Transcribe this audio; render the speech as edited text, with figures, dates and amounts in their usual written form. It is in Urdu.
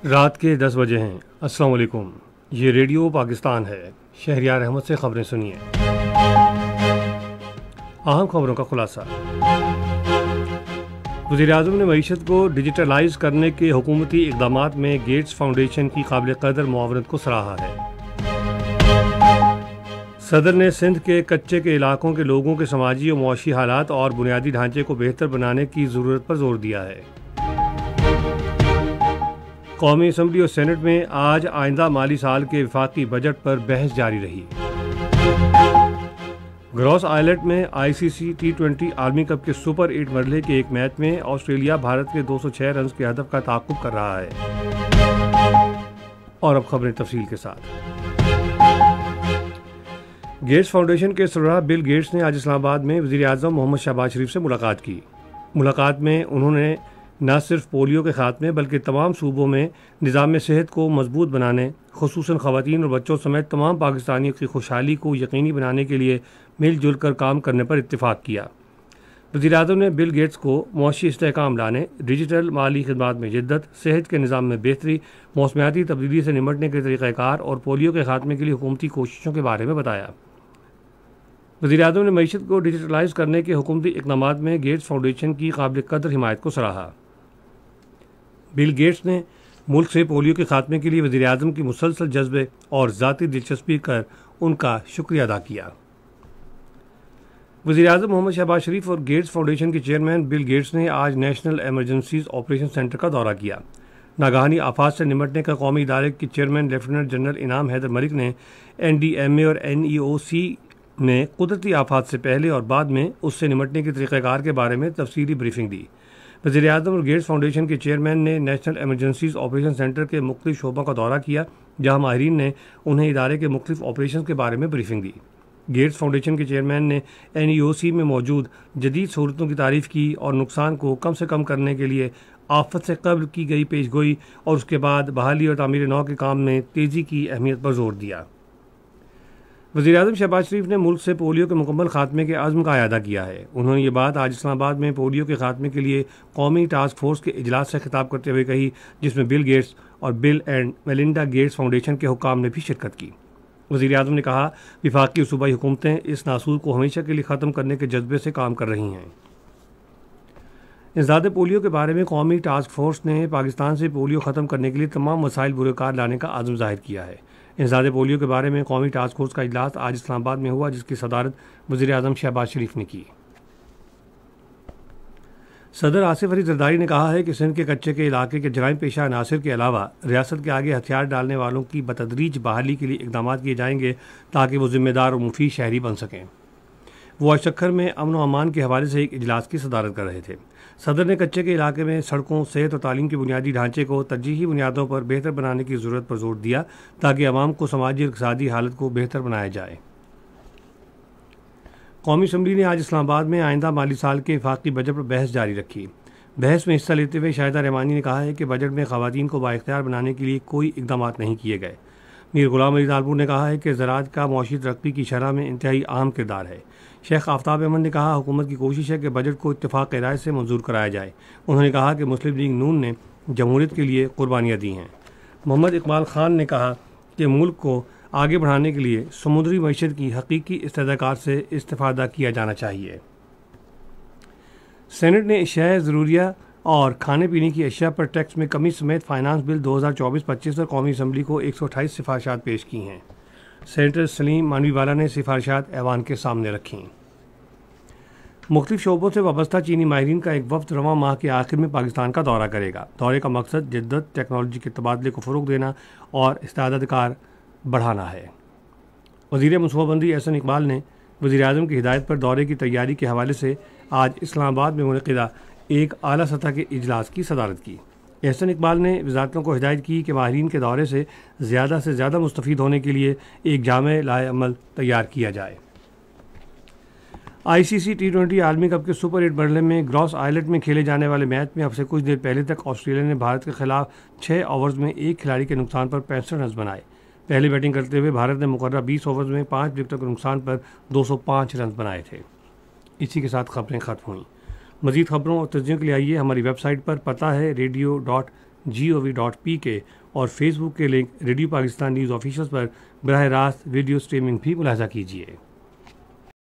رات کے 10 بجے ہیں۔ السلام علیکم، یہ ریڈیو پاکستان ہے۔ شہریار احمد سے خبریں سنیے۔ اہم خبروں کا خلاصہ۔ وزیر اعظم نے معیشت کو ڈیجیٹلائز کرنے کے حکومتی اقدامات میں گیٹس فاؤنڈیشن کی قابل قدر معاونت کو سراہا ہے۔ صدر نے سندھ کے کچے کے علاقوں کے لوگوں کے سماجی و معاشی حالات اور بنیادی ڈھانچے کو بہتر بنانے کی ضرورت پر زور دیا ہے۔ قومی اسمبلی اور سینٹ میں آج آئندہ مالی سال کے وفاقی بجٹ پر بحث جاری رہی۔ گراس آئلینڈ میں آئی سی سی T20 عالمی کپ کے سپر 8 مرحلے کے ایک میچ میں آسٹریلیا بھارت کے 206 رنز کے ہدف کا تعاقب کر رہا ہے۔ اور اب خبریں تفصیل کے ساتھ۔ گیٹس فاؤنڈیشن کے سربراہ بل گیٹس نے آج اسلام آباد میں وزیر اعظم محمد شہباز شریف سے ملاقات کی۔ ملاقات میں انہوں نے نہ صرف پولیو کے خاتمے بلکہ تمام صوبوں میں نظام صحت کو مضبوط بنانے، خصوصاً خواتین اور بچوں سمیت تمام پاکستانیوں کی خوشحالی کو یقینی بنانے کے لیے مل جل کر کام کرنے پر اتفاق کیا۔ وزیر اعظم نے بل گیٹس کو معاشی استحکام لانے، ڈیجیٹل مالی خدمات میں جدت، صحت کے نظام میں بہتری، موسمیاتی تبدیلی سے نمٹنے کے طریقہ کار اور پولیو کے خاتمے کے لیے حکومتی کوششوں کے بارے میں بتایا۔ وزیر اعظم نے معیشت کو ڈیجیٹلائز کرنے کے حکومتی اقدامات میں گیٹس فاؤنڈیشن کی قابل قدر حمایت کو سراہا۔ بل گیٹس نے ملک سے پولیو کے خاتمے کے لیے وزیر اعظم کی مسلسل جذبے اور ذاتی دلچسپی کر ان کا شکریہ ادا کیا۔ وزیر اعظم محمد شہباز شریف اور گیٹس فاؤنڈیشن کے چیئرمین بل گیٹس نے آج نیشنل ایمرجنسیز آپریشن سینٹر کا دورہ کیا۔ ناگہانی آفات سے نمٹنے کا قومی ادارے کے چیئرمین لیفٹیننٹ جنرل انعام حیدر ملک نے NDMA اور NEOC نے قدرتی آفات سے پہلے اور بعد میں اس سے نمٹنے کے طریقہ کار کے بارے میں تفصیلی بریفنگ دی۔ وزیر اعظم اور گیٹس فاؤنڈیشن کے چیئرمین نے نیشنل ایمرجنسیز آپریشن سینٹر کے مختلف شعبوں کا دورہ کیا، جہاں ماہرین نے انہیں ادارے کے مختلف آپریشن کے بارے میں بریفنگ دی۔ گیٹس فاؤنڈیشن کے چیئرمین نے NEOC میں موجود جدید سہولتوں کی تعریف کی اور نقصان کو کم سے کم کرنے کے لیے آفت سے قبل کی گئی پیش گوئی اور اس کے بعد بحالی اور تعمیر نو کے کام میں تیزی کی اہمیت پر زور دیا۔ وزیر اعظم شہباز شریف نے ملک سے پولیو کے مکمل خاتمے کے عزم کا اعادہ کیا ہے۔ انہوں نے یہ بات آج اسلام آباد میں پولیو کے خاتمے کے لیے قومی ٹاسک فورس کے اجلاس سے خطاب کرتے ہوئے کہی، جس میں بل گیٹس اور بل اینڈ میلنڈا گیٹس فاؤنڈیشن کے حکام نے بھی شرکت کی۔ وزیر اعظم نے کہا، وفاقی اور صوبائی حکومتیں اس ناسور کو ہمیشہ کے لیے ختم کرنے کے جذبے سے کام کر رہی ہیں۔ انسداد پولیو کے بارے میں قومی ٹاسک فورس نے پاکستان سے پولیو ختم کرنے کے لیے تمام وسائل بروکار لانے کا عزم ظاہر کیا ہے۔ انسداد پولیو کے بارے میں قومی ٹاسک فورس کا اجلاس آج اسلام آباد میں ہوا، جس کی صدارت وزیر اعظم شہباز شریف نے کی۔ صدر آصف علی زرداری نے کہا ہے کہ سندھ کے کچے کے علاقے کے جرائم پیشہ عناصر کے علاوہ ریاست کے آگے ہتھیار ڈالنے والوں کی بتدریج بحالی کے لیے اقدامات کیے جائیں گے تاکہ وہ ذمہ دار اور مفید شہری بن سکیں۔ وہ آج سکھر میں امن و امان کے حوالے سے ایک اجلاس کی صدارت کر رہے تھے۔ صدر نے کچے کے علاقے میں سڑکوں، صحت اور تعلیم کے بنیادی ڈھانچے کو ترجیحی بنیادوں پر بہتر بنانے کی ضرورت پر زور دیا تاکہ عوام کو سماجی اور اقتصادی حالت کو بہتر بنایا جائے۔ قومی اسمبلی نے آج اسلام آباد میں آئندہ مالی سال کے وفاقی بجٹ پر بحث جاری رکھی۔ بحث میں حصہ لیتے ہوئے شاہدہ رحمانی نے کہا ہے کہ بجٹ میں خواتین کو بااختیار بنانے کے لیے کوئی اقدامات نہیں کیے گئے۔ میر غلام علی طالپور نے کہا ہے کہ زراعت کا معاشی ترقی کی شرح میں انتہائی اہم کردار ہے۔ شیخ آفتاب احمد نے کہا، حکومت کی کوشش ہے کہ بجٹ کو اتفاق رائے سے منظور کرایا جائے۔ انہوں نے کہا کہ مسلم لیگ نون نے جمہوریت کے لیے قربانیاں دی ہیں۔ محمد اقبال خان نے کہا کہ ملک کو آگے بڑھانے کے لیے سمندری معیشت کی حقیقی استحکام سے استفادہ کیا جانا چاہیے۔ سینٹ نے اشیاء ضروریہ اور کھانے پینے کی اشیاء پر ٹیکس میں کمی سمیت فائنانس بل 2024-25 پر قومی اسمبلی کو 128 سفارشات پیش کی ہیں۔ سینیٹر سلیم مانوی والا نے سفارشات ایوان کے سامنے رکھیں۔ مختلف شعبوں سے وابستہ چینی ماہرین کا ایک وفد رواں ماہ کے آخر میں پاکستان کا دورہ کرے گا۔ دورے کا مقصد جدت، ٹیکنالوجی کے تبادلے کو فروغ دینا اور استعداد کار بڑھانا ہے۔ وزیر منصوبہ بندی احسن اقبال نے وزیر اعظم کی ہدایت پر دورے کی تیاری کے حوالے سے آج اسلام آباد میں منعقدہ ایک اعلیٰ سطح کے اجلاس کی صدارت کی۔ احسن اقبال نے وزارتوں کو ہدایت کی کہ ماہرین کے دورے سے زیادہ مستفید ہونے کے لیے ایک جامع لائحہ عمل تیار کیا جائے۔ ICC T20 عالمی کپ کے سپر 8 مرحلے میں گراس آئلٹ میں کھیلے جانے والے میچ میں اب سے کچھ دیر پہلے تک آسٹریلیا نے بھارت کے خلاف 6 اوورز میں ایک کھلاڑی کے نقصان پر 65 رنز بنائے. پہلے بیٹنگ کرتے ہوئے بھارت نے مقررہ 20 اوورز میں 5 وکٹوں کے نقصان پر 205 رنز بنائے تھے. اسی کے ساتھ خبریں ختم ہوئیں. مزید خبروں اور تجزیوں کے لیے آئیے ہماری ویب سائٹ پر، پتہ ہے radio.gov.pk، اور فیس بک کے link radio Pakistan news official پر براہ راست ویڈیو سٹریمنگ بھی ملاحظہ کیجیے.